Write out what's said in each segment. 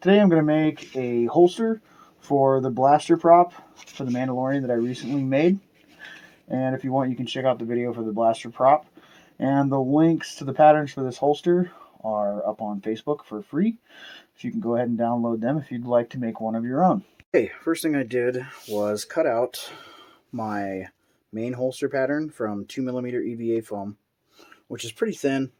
Today I'm going to make a holster for the blaster prop for the Mandalorian that I recently made. And if you want, you can check out the video for the blaster prop. And the links to the patterns for this holster are up on Facebook for free. So you can go ahead and download them if you'd like to make one of your own. Okay, first thing I did was cut out my main holster pattern from 2mm EVA foam, which is pretty thin,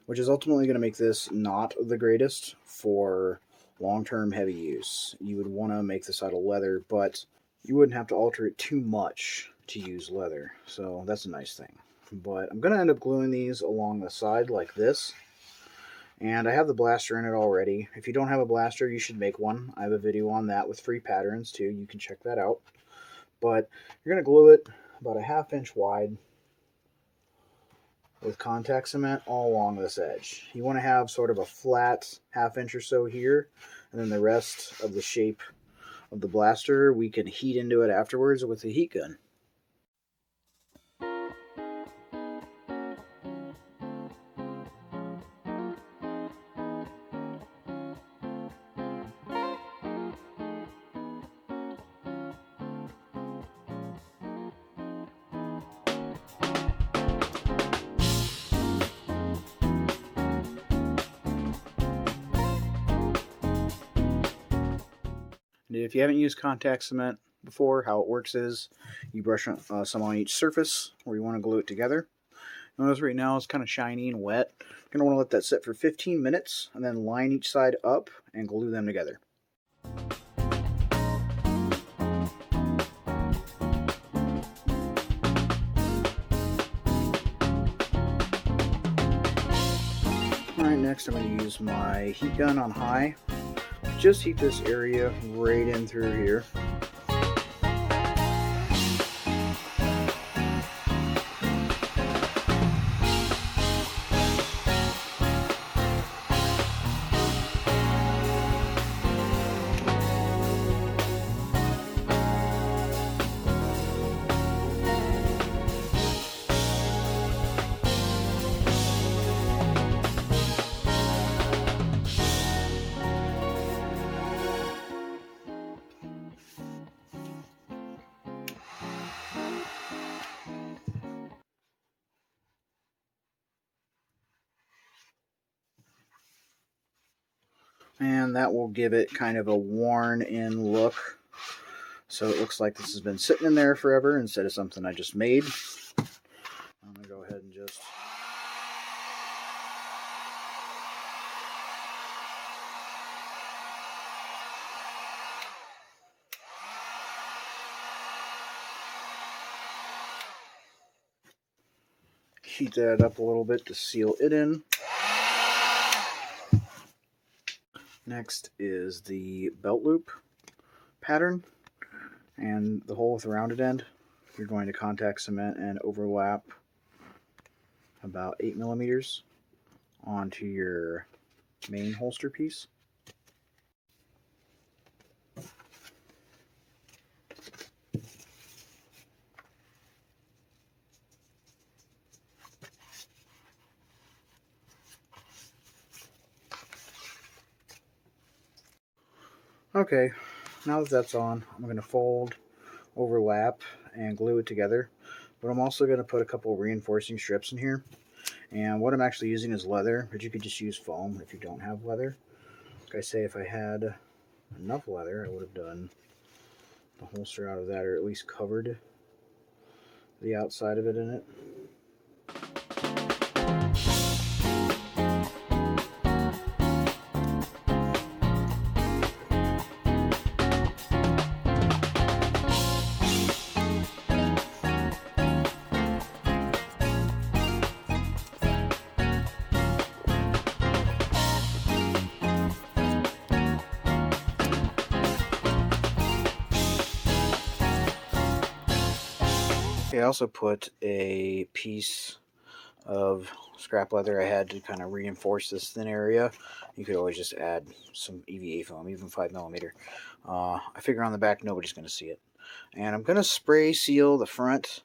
which is ultimately going to make this not the greatest for long-term heavy use. You would want to make this out of leather, but you wouldn't have to alter it too much to use leather, so that's a nice thing. But I'm going to end up gluing these along the side like this, and I have the blaster in it already. If you don't have a blaster, you should make one. I have a video on that with free patterns too. You can check that out. But you're going to glue it about a 1/2 inch wide with contact cement all along this edge. You want to have sort of a flat 1/2 inch or so here, and then the rest of the shape of the blaster we can heat into it afterwards with a heat gun. If you haven't used contact cement before, how it works is you brush some on each surface where you want to glue it together. Notice right now it's kind of shiny and wet. You're going to want to let that sit for 15 minutes and then line each side up and glue them together. Alright, next I'm going to use my heat gun on high. Just heat this area right in through here. And that will give it kind of a worn-in look. So it looks like this has been sitting in there forever instead of something I just made. I'm going to go ahead and just... heat that up a little bit to seal it in. Next is the belt loop pattern and the hole with the rounded end. You're going to contact cement and overlap about 8mm onto your main holster piece. Okay, now that that's on, I'm going to fold, overlap, and glue it together. But I'm also going to put a couple reinforcing strips in here. And what I'm actually using is leather, but you could just use foam if you don't have leather. Like I say, if I had enough leather, I would have done the holster out of that, or at least covered the outside of it in it. I also put a piece of scrap leather I had to kind of reinforce this thin area. You could always just add some EVA foam, even 5mm. I figure on the back nobody's going to see it. And I'm going to spray seal the front,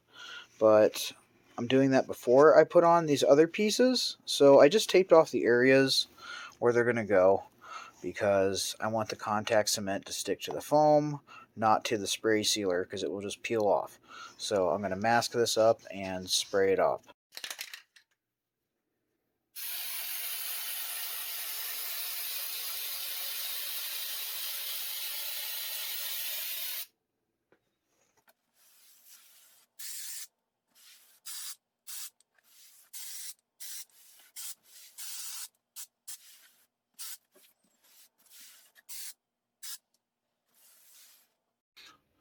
but I'm doing that before I put on these other pieces. So I just taped off the areas where they're going to go, because I want the contact cement to stick to the foam, not to the spray sealer, because it will just peel off. So I'm going to mask this up and spray it up.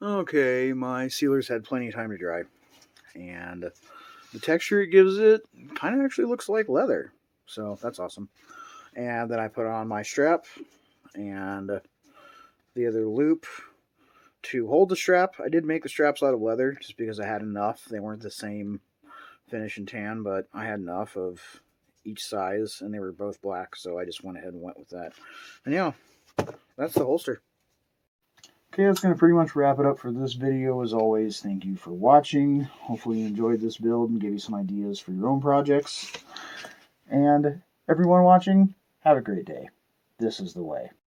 Okay, my sealer's had plenty of time to dry, and the texture it gives it kind of actually looks like leather, so that's awesome. And then I put on my strap and the other loop to hold the strap. I did make the straps out of leather just because I had enough. They weren't the same finish and tan, but I had enough of each size, and they were both black, so I just went ahead and went with that. And yeah, that's the holster. Okay, that's going to pretty much wrap it up for this video. As always, thank you for watching. Hopefully you enjoyed this build and gave you some ideas for your own projects. And everyone watching, have a great day. This is the way.